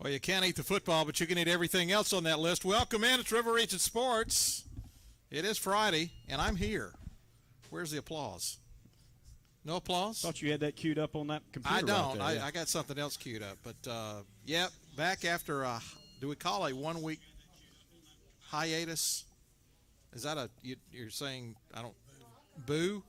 Well, you can't eat the football, but you can eat everything else on that list. Welcome in. It's River Region Sports. It is Friday, and I'm here. Where's the applause? No applause? Thought you had that queued up on that computer. I don't. Right there, I got something else queued up. But, yep, back after, do we call a 1 week hiatus? Is that you're saying, boo?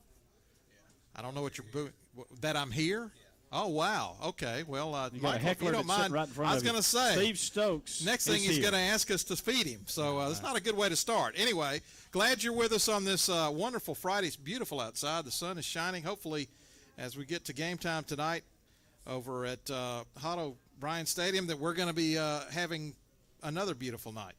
I don't know what you're booing. That I'm here? Oh, wow. Okay. Well, you got Michael, a heckler if you don't mind, right in front I was of you. going to say. Steve Stokes. Next thing he's going to ask us to feed him. So that's not a good way to start. Anyway, glad you're with us on this wonderful Friday. It's beautiful outside. The sun is shining. Hopefully, as we get to game time tonight over at Hot O'Brien Stadium, that we're going to be having another beautiful night.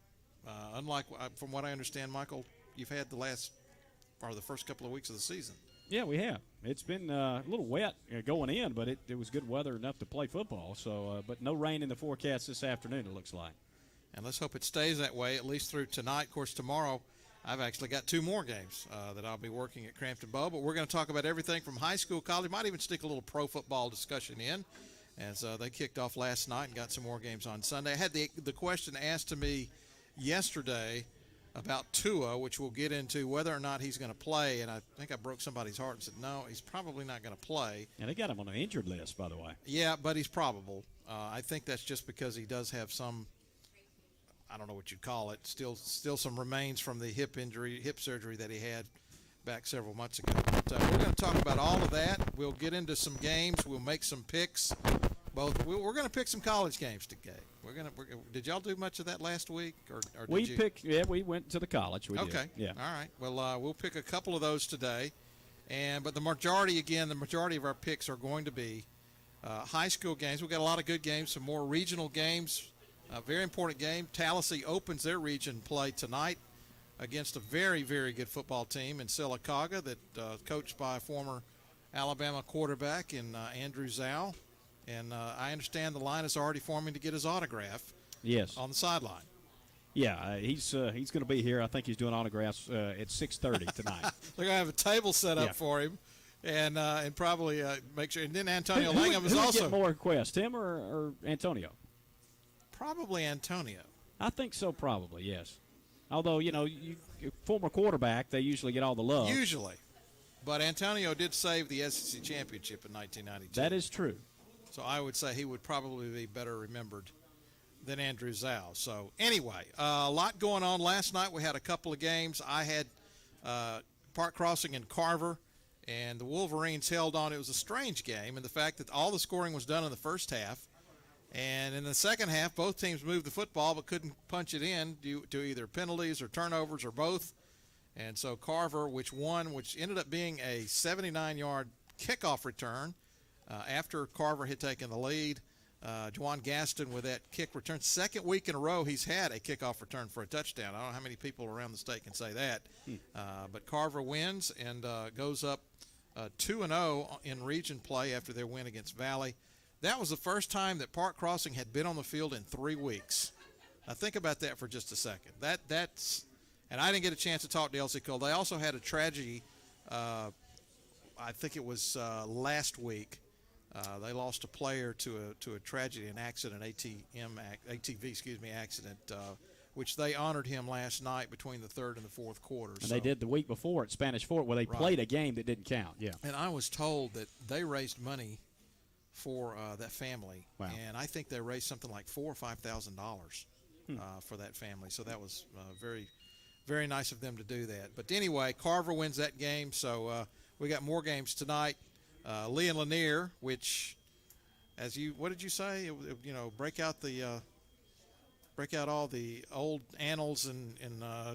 Unlike, from what I understand, Michael, you've had the first couple of weeks of the season. Yeah, we have. It's been a little wet going in, but it was good weather enough to play football. So, but no rain in the forecast this afternoon, it looks like. And let's hope it stays that way, at least through tonight. Of course, tomorrow I've actually got 2 more games that I'll be working at Crampton Bowl. But we're going to talk about everything from high school, college. Might even stick a little pro football discussion in, as they kicked off last night and got some more games on Sunday. I had the question asked to me yesterday about Tua, which we'll get into, whether or not he's going to play. And I think I broke somebody's heart and said, no, he's probably not going to play. And they got him on an injured list, by the way. Yeah, but he's probable. I think that's just because he does have some, I don't know what you'd call it, still some remains from the hip surgery that he had back several months ago. But we're going to talk about all of that. We'll get into some games. We'll make some picks. We're going to pick some college games today. Did y'all do much of that last week, or did you? We went to the college. We okay. Did. Yeah. All right. Well, we'll pick a couple of those today, but the majority of our picks are going to be high school games. We've got a lot of good games, some more regional games. A very important game. Tallassee opens their region play tonight against a very, very good football team in Sylacauga that coached by a former Alabama quarterback in Andrew Zhao. And I understand the line is already forming to get his autograph. Yes. On the sideline. Yeah, he's going to be here. I think he's doing autographs at 6:30 tonight. They're going to have a table set up for him, and probably make sure. And then Antonio Langham is who also get more requests, him or Antonio? Probably Antonio. I think so. Probably yes. Although former quarterback, they usually get all the love. Usually, but Antonio did save the SEC championship in 1992. That is true. So I would say he would probably be better remembered than Andrew Zhao. So anyway, a lot going on last night. We had a couple of games. I had Park Crossing and Carver, and the Wolverines held on. It was a strange game in the fact that all the scoring was done in the first half. And in the second half, both teams moved the football but couldn't punch it in due to either penalties or turnovers or both. And so Carver, which ended up being a 79-yard kickoff return, after Carver had taken the lead, Juwan Gaston with that kick return. Second week in a row he's had a kickoff return for a touchdown. I don't know how many people around the state can say that. But Carver wins and goes up 2-0 in region play after their win against Valley. That was the first time that Park Crossing had been on the field in 3 weeks. Now think about that for just a second. And I didn't get a chance to talk to Elsie Cole. They also had a tragedy. I think it was last week. They lost a player to a tragedy, an accident, ATV accident, which they honored him last night between the third and the fourth quarter. And they did the week before at Spanish Fort, where they played a game that didn't count. Yeah. And I was told that they raised money for that family. Wow. And I think they raised something like $4,000 or $5,000 for that family. So that was very, very nice of them to do that. But anyway, Carver wins that game. So we got more games tonight. Lee and Lanier, which, what did you say? Break out all the old annals and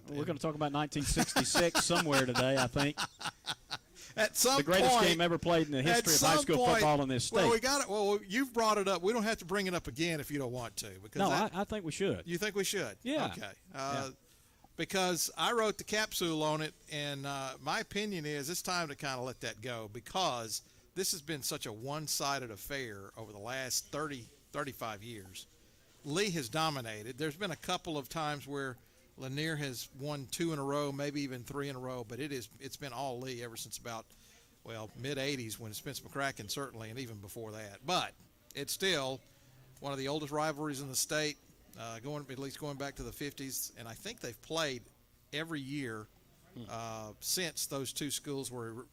we're going to talk about 1966 somewhere today, I think. At some the greatest point, game ever played in the history of high school football in this state. Well, we got it. Well, you've brought it up. We don't have to bring it up again if you don't want to. Because I think we should. You think we should? Yeah. Okay. Because I wrote the capsule on it, and my opinion is it's time to kind of let that go, because this has been such a one-sided affair over the last 30, 35 years. Lee has dominated. There's been a couple of times where Lanier has won 2 in a row, maybe even 3 in a row, but it's been all Lee ever since about, mid-'80s when Spence McCracken certainly, and even before that. But it's still one of the oldest rivalries in the state, going back to the 50s, and I think they've played every year since those two schools were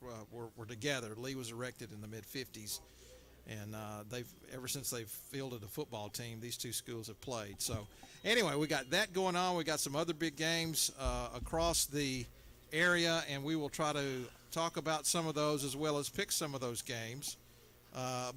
together. Lee was erected in the mid 50s, and ever since they've fielded a football team, these two schools have played. So anyway, we got that going on. We got some other big games across the area, and we will try to talk about some of those as well as pick some of those games.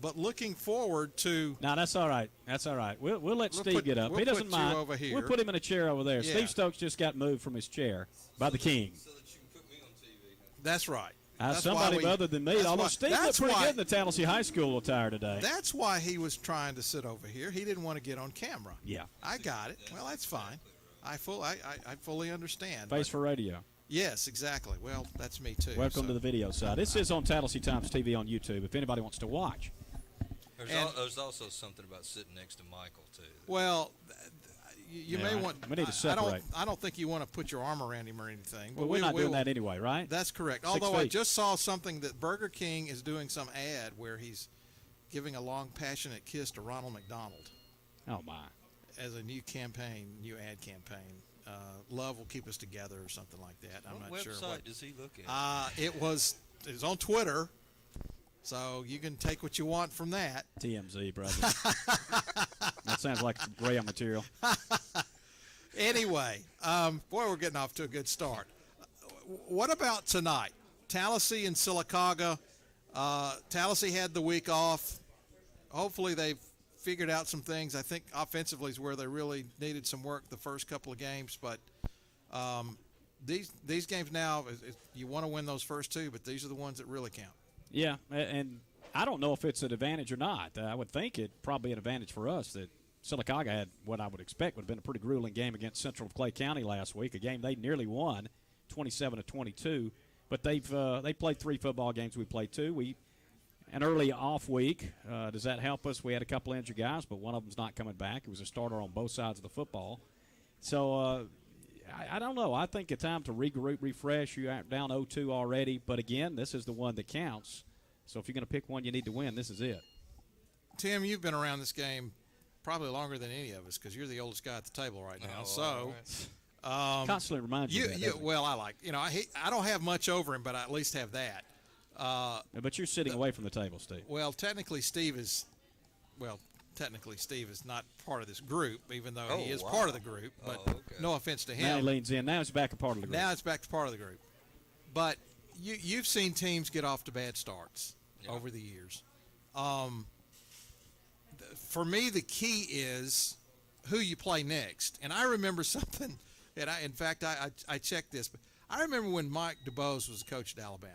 But looking forward to. No, that's all right. That's all right. We'll let Steve get up. He doesn't put you mind. over here. We'll put him in a chair over there. Yeah. Steve Stokes just got moved from his chair by the king. So that you can put me on TV. That's right. That's Somebody why we- other than me. that's Although why- Steve that's looked pretty why- good in the Tallassee High School attire today. That's why he was trying to sit over here. He didn't want to get on camera. Yeah. I got it. Well, that's fine. I fully understand. Face for radio. Yes, exactly. Well, that's me too. Welcome so. to the video side. This is on Tallassee Times TV on YouTube if anybody wants to watch. There's also something about sitting next to Michael too. Well, you Yeah, may right. want. We need to separate. I don't think you want to put your arm around him or anything. But Well, we're not doing that anyway, right? That's correct. 6 Although I feet. just saw something that Burger King is doing some ad where he's giving a long, passionate kiss to Ronald McDonald Oh, my. as a new ad campaign. Love will keep us together or something like that. I'm What not sure website what. does he look at? It was on Twitter, so you can take what you want from that. TMZ, brother. That sounds like rail material. Anyway, boy, we're getting off to a good start. What about tonight? Tallassee and Sylacauga. Tallassee had the week off. Hopefully they've figured out some things. I think offensively is where they really needed some work the first couple of games, but these games now, you want to win those first two, but these are the ones that really count. Yeah, and I don't know if it's an advantage or not. I would think it probably an advantage for us that Sylacauga had what I would expect would have been a pretty grueling game against Central of Clay County last week, a game they nearly won, 27-22. But they played 3 football games. We played 2. An early off week. Does that help us? We had a couple injured guys, but one of them's not coming back. It was a starter on both sides of the football. So I don't know. I think it's time to regroup, refresh. You're down 0-2 already. But, again, this is the one that counts. So if you're going to pick one you need to win, this is it. Tim, you've been around this game probably longer than any of us because you're the oldest guy at the table right now. Constantly remind you of that, doesn't it? Well, I don't have much over him, but I at least have that. But you're sitting away from the table, Steve. Well, technically Steve is not part of this group, even though he is part of the group. But no offense to him. Now he leans in. Now he's back a part of the group. Now it's back to part of the group. But you've seen teams get off to bad starts over the years. For me, the key is who you play next. And I remember something, and I checked this, but I remember when Mike DuBose was the coach at Alabama.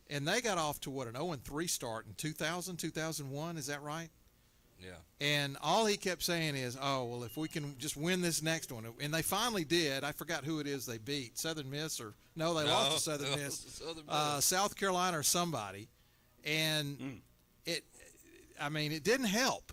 And they got off to, an 0-3 start in 2000, 2001, is that right? Yeah. And all he kept saying is, well, if we can just win this next one. And they finally did. I forgot who it is they beat. Southern Miss they lost to Southern Miss. South Carolina or somebody. And it didn't help.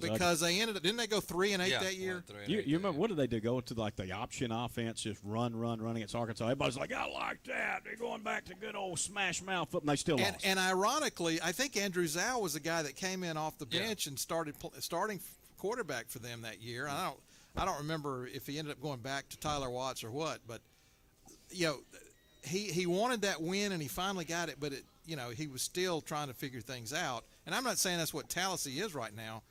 Because they didn't they go 3-8 that year? You remember, what did they do? Go to like the option offense, just running against Arkansas. Everybody's like, I like that. They're going back to good old smash mouth football. And they still lost. And ironically, I think Andrew Zhao was the guy that came in off the bench and started starting quarterback for them that year. I don't remember if he ended up going back to Tyler Watts or what, but he wanted that win and he finally got it, but he was still trying to figure things out. And I'm not saying that's what Tallassee is right now.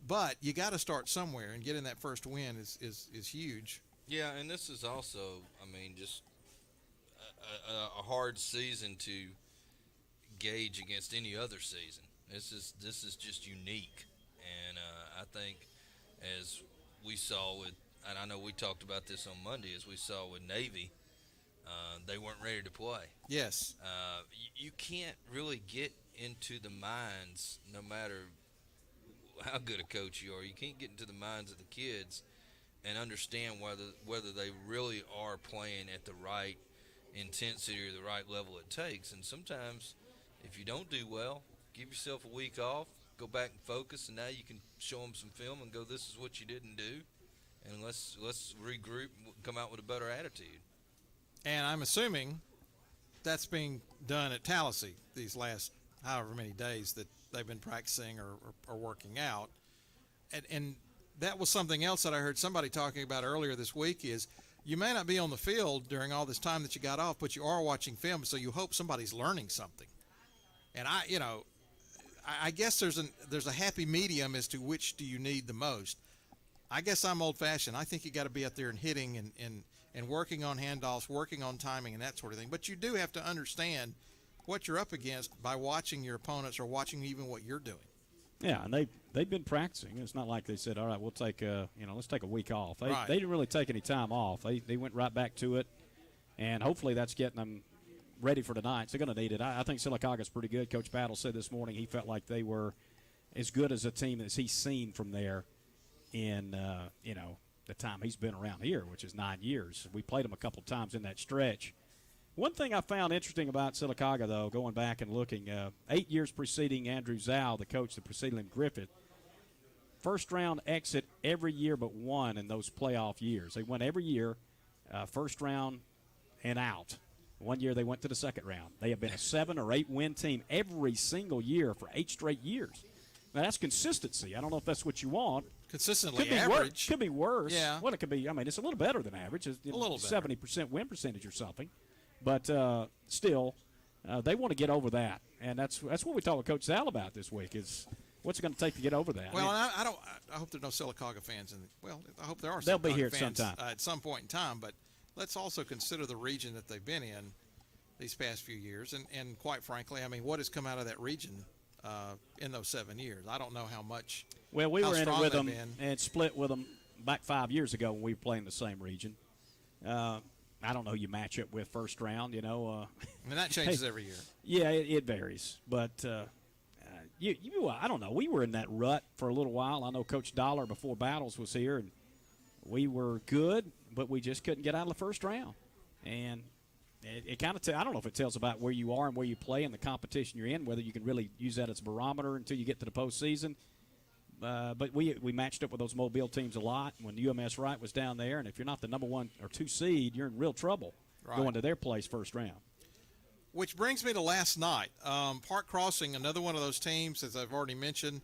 But you got to start somewhere, and getting that first win is huge. Yeah, and this is also, just a hard season to gauge against any other season. This is just unique, and I think as we saw with, and I know we talked about this on Monday, as we saw with Navy, they weren't ready to play. Yes. You can't really get into the minds, no matter how good a coach you are. You can't get into the minds of the kids and understand whether they really are playing at the right intensity or the right level it takes. And sometimes if you don't do well, give yourself a week off, go back and focus, and now you can show them some film and go, this is what you didn't do, and let's regroup and come out with a better attitude. And I'm assuming that's being done at Tallassee these last however many days that they've been practicing or working out. and that was something else that I heard somebody talking about earlier this week is you may not be on the field during all this time that you got off, but you are watching film, so you hope somebody's learning something. And I guess there's a happy medium as to which do you need the most. I guess I'm old-fashioned. I think you got to be out there and hitting and working on handoffs, working on timing and that sort of thing. But you do have to understand what you're up against by watching your opponents or watching even what you're doing. Yeah, and they've been practicing. It's not like they said, all right, we'll take let's take a week off. They Right. they didn't really take any time off. They went right back to it, and hopefully that's getting them ready for tonight. So they're going to need it. I think Silicaga's pretty good. Coach Battle said this morning he felt like they were as good as a team as he's seen from there in the time he's been around here, which is 9 years. We played them a couple times in that stretch. One thing I found interesting about Silicaga, though, going back and looking, 8 years preceding Andrew Zhao, the coach that preceded him, Griffith, first round exit every year but one in those playoff years. They went every year, first round and out. One year they went to the second round. They have been a 7 or 8 win team every single year for 8 straight years. Now, that's consistency. I don't know if that's what you want. Consistently Could be average. Could be worse. Yeah. Well, it could be. I mean, it's a little better than average. It's, A little better. 70% win percentage or something. But still, they want to get over that, and that's what we talked with Coach Zal about this week. Is what's it going to take to get over that? Well, I hope there are no Silicaga fans, I hope there are. They'll be Silicaga here at fans, some time. at some point in time. But let's also consider the region that they've been in these past few years, and quite frankly, I mean, what has come out of that region in those 7 years? I don't know how much. Well, we how were in it strong with they've them been. and split with them back 5 years ago when we were playing the same region. I don't know who you match it with first round, I mean, that changes Hey. every year. Yeah, it varies. But I don't know. We were in that rut for a little while. I know Coach Dollar before Battles was here, and we were good, but we just couldn't get out of the first round. And it kind of I don't know if it tells about where you are and where you play and the competition you're in, whether you can really use that as a barometer until you get to the postseason. But we matched up with those Mobile teams a lot when UMS Wright was down there, and if you're not the number 1 or 2 seed, you're in real trouble going to their place first round. Which brings me to last night. Park Crossing, another one of those teams, as I've already mentioned,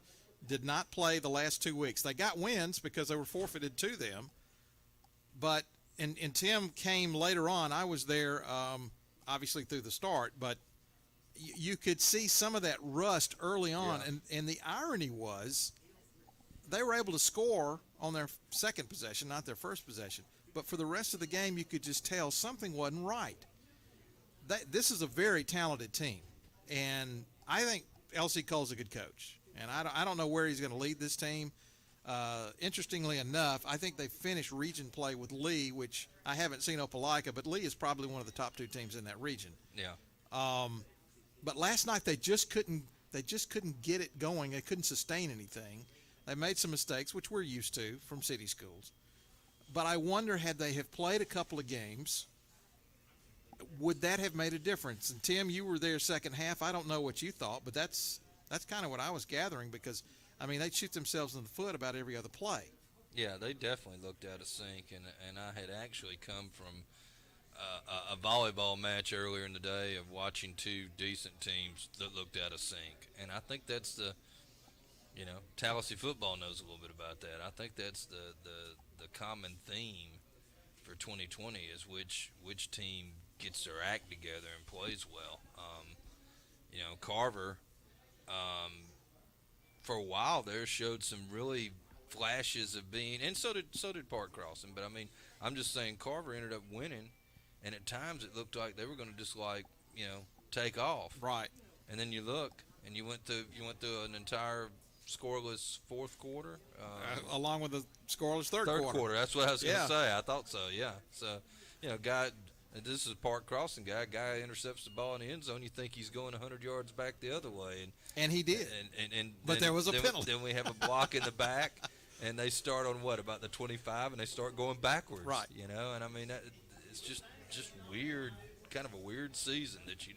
did not play the last 2 weeks. They got wins because they were forfeited to them. But, and Tim came later on. I was there, obviously, through the start. But you could see some of that rust early on. Yeah. And the irony was they were able to score on their second possession, not their first possession. But for the rest of the game, you could just tell something wasn't right. This is a very talented team, and I think L.C. Cole's a good coach. And I don't know where he's going to lead this team. Interestingly enough, I think they finished region play with Lee, which I haven't seen Opelika, but Lee is probably one of the top 2 teams in that region. Yeah. But last night they just couldn't get it going. They couldn't sustain anything. They made some mistakes, which we're used to from city schools. But I wonder, had they have played a couple of games, would that have made a difference? And Tim, you were there second half. I don't know what you thought, but that's kind of what I was gathering because, I mean, they shoot themselves in the foot about every other play. Yeah, they definitely looked out of sync, and I had actually come from a volleyball match earlier in the day of watching 2 decent teams that looked out of sync, and I think that's Tallassee football knows a little bit about that. I think that's the common theme for 2020 is which team gets their act together and plays well. Carver, for a while there, showed some really flashes of being, and so did Park Crossing. But I mean, I'm just saying Carver ended up winning, and at times it looked like they were going to just take off. Right. And then you look, and you went through an entire scoreless fourth quarter, Along with the scoreless third quarter. quarter. That's what I was going to Yeah. say. I thought so. Yeah. So, this is a Park Crossing guy. Guy intercepts the ball in the end zone. You think he's going 100 yards back the other way, And he did. But then- there was a then- penalty. Then we have a block in the back, and they start on about the 25, and they start going backwards. Right. And I mean it's just weird, kind of a weird season that you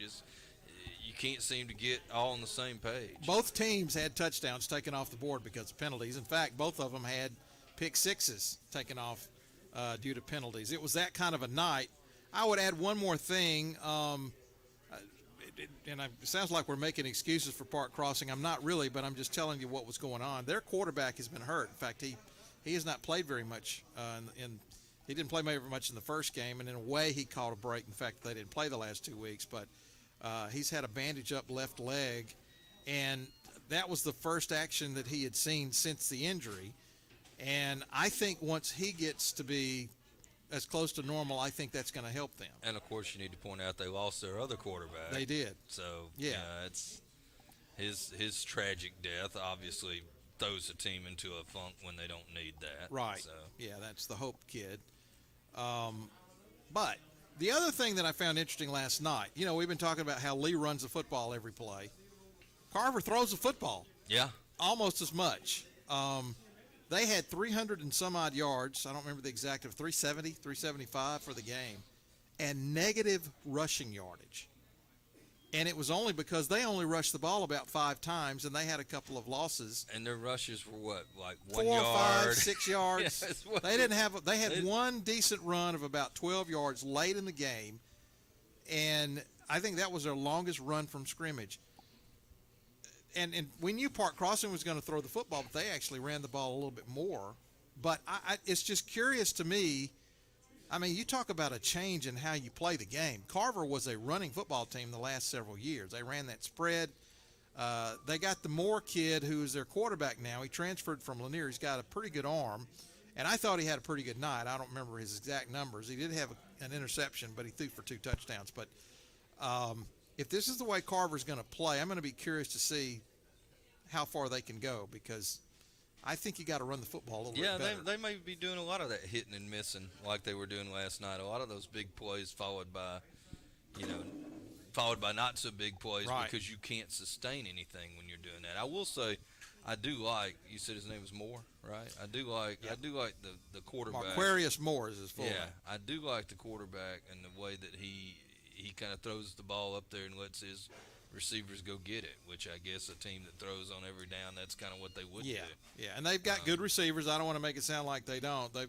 can't seem to get all on the same page. Both teams had touchdowns taken off the board because of penalties. In fact, both of them had pick sixes taken off due to penalties. It was that kind of a night. I would add one more thing. it sounds like we're making excuses for Park Crossing. I'm not really, but I'm just telling you what was going on. Their quarterback has been hurt. In fact, he has not played very much. He didn't play very much in the first game, and in a way, he caught a break. In fact, they didn't play the last 2 weeks, but he's had a bandage up left leg, and that was the first action that he had seen since the injury. And I think once he gets to be as close to normal, I think that's going to help them. And of course, you need to point out they lost their other quarterback. They did. So yeah, it's his tragic death obviously throws the team into a funk when they don't need that. Right. So. Yeah, that's the hope kid. But the other thing that I found interesting last night, we've been talking about how Lee runs the football every play. Carver throws the football. Yeah. Almost as much. They had 300 and some odd yards. I don't remember the exact of 370, 375 for the game, and negative rushing yardage. And it was only because they only rushed the ball about 5 times, and they had a couple of losses. And their rushes were what, like 1 4, yard? 5, 6 yards. Yeah, they didn't have. They had one decent run of about 12 yards late in the game, and I think that was their longest run from scrimmage. And we knew Park Crossing was going to throw the football, but they actually ran the ball a little bit more. But it's just curious to me. I mean, you talk about a change in how you play the game. Carver was a running football team the last several years. They ran that spread. They got the Moore kid, who is their quarterback now. He transferred from Lanier. He's got a pretty good arm, and I thought he had a pretty good night. I don't remember his exact numbers. He did have an interception, but he threw for 2 touchdowns. But if this is the way Carver's going to play, I'm going to be curious to see how far they can go, because I think you got to run the football a little bit better. Yeah, they may be doing a lot of that hitting and missing like they were doing last night. A lot of those big plays followed by not so big plays, right, because you can't sustain anything when you're doing that. I will say, I do like, you said his name was Moore, right? I do like the quarterback. Marquarius Moore is his full name. I do like the quarterback and the way that he kind of throws the ball up there and lets his receivers go get it, which I guess a team that throws on every down, that's kind of what they would do. Yeah, and they've got good receivers. I don't want to make it sound like they don't. They're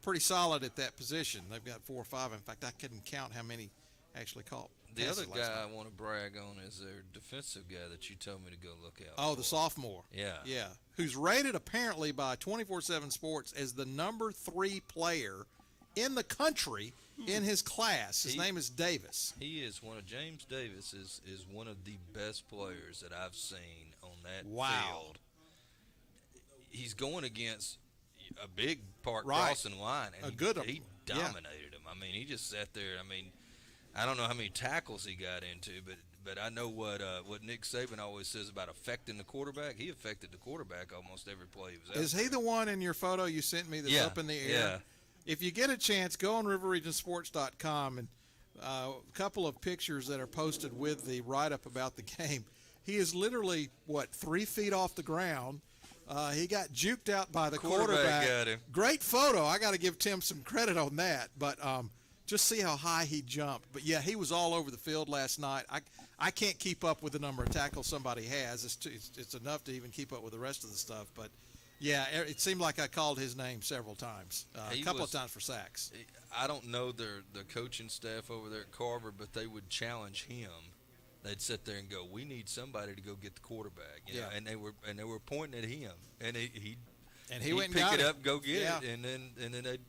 pretty solid at that position. They've got 4 or 5. In fact, I couldn't count how many actually caught. The other guy I want to brag on is their defensive guy that you told me to go look out. Oh, for. the sophomore. Yeah. Who's rated apparently by 24/7 Sports as the number 3 player in the country in his class. His name is Davis. He is James Davis is one of the best players that I've seen on that field. He's going against a big Park Crossing line, and he dominated him. I mean, he just sat there. I mean, I don't know how many tackles he got into, but I know what Nick Saban always says about affecting the quarterback. He affected the quarterback almost every play he was out. Is he the one in your photo you sent me that's up in the air? Yeah. If you get a chance, go on riverregionsports.com, and a couple of pictures that are posted with the write-up about the game. He is literally, 3 feet off the ground. He got juked out by the quarterback. Got him. Great photo. I got to give Tim some credit on that. But just see how high he jumped. But, yeah, he was all over the field last night. I can't keep up with the number of tackles somebody has. It's enough to even keep up with the rest of the stuff. But, yeah, it seemed like I called his name several times, a couple of times for sacks. I don't know the coaching staff over there at Carver, but they would challenge him. They'd sit there and go, "We need somebody to go get the quarterback," you know? And they were pointing at him, and he went and pick got it up, go get Yeah. it, and then they.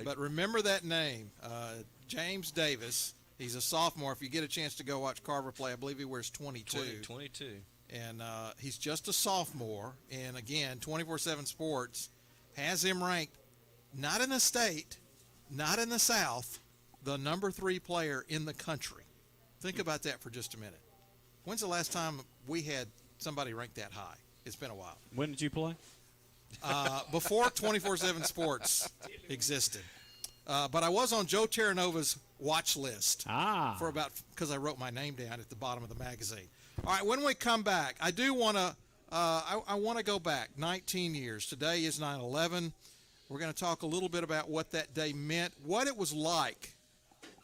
But remember that name, James Davis. He's a sophomore. If you get a chance to go watch Carver play, I believe he wears 22. 22. And he's just a sophomore. And, again, 24/7 Sports has him ranked not in the state, not in the South, the number 3 player in the country. Think about that for just a minute. When's the last time we had somebody ranked that high? It's been a while. When did you play? Before 24/7 Sports existed. But I was on Joe Terranova's watch list because I wrote my name down at the bottom of the magazine. All right, when we come back, I do want to I want to go back 19 years. Today is 9/11. We're going to talk a little bit about what that day meant, what it was like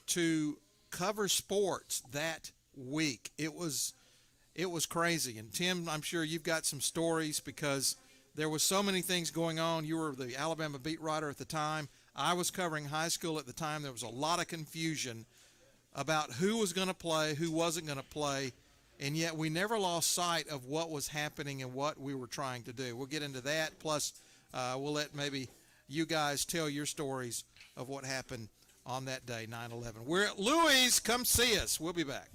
to cover sports that week. It was crazy. And Tim, I'm sure you've got some stories because there was so many things going on. You were the Alabama beat writer at the time. I was covering high school at the time. There was a lot of confusion. about who was going to play, who wasn't going to play, and yet we never lost sight of what was happening and what we were trying to do. We'll get into that. Plus, we'll let maybe you guys tell your stories of what happened on that day, 9/11. We're at Louis. Come see us. We'll be back.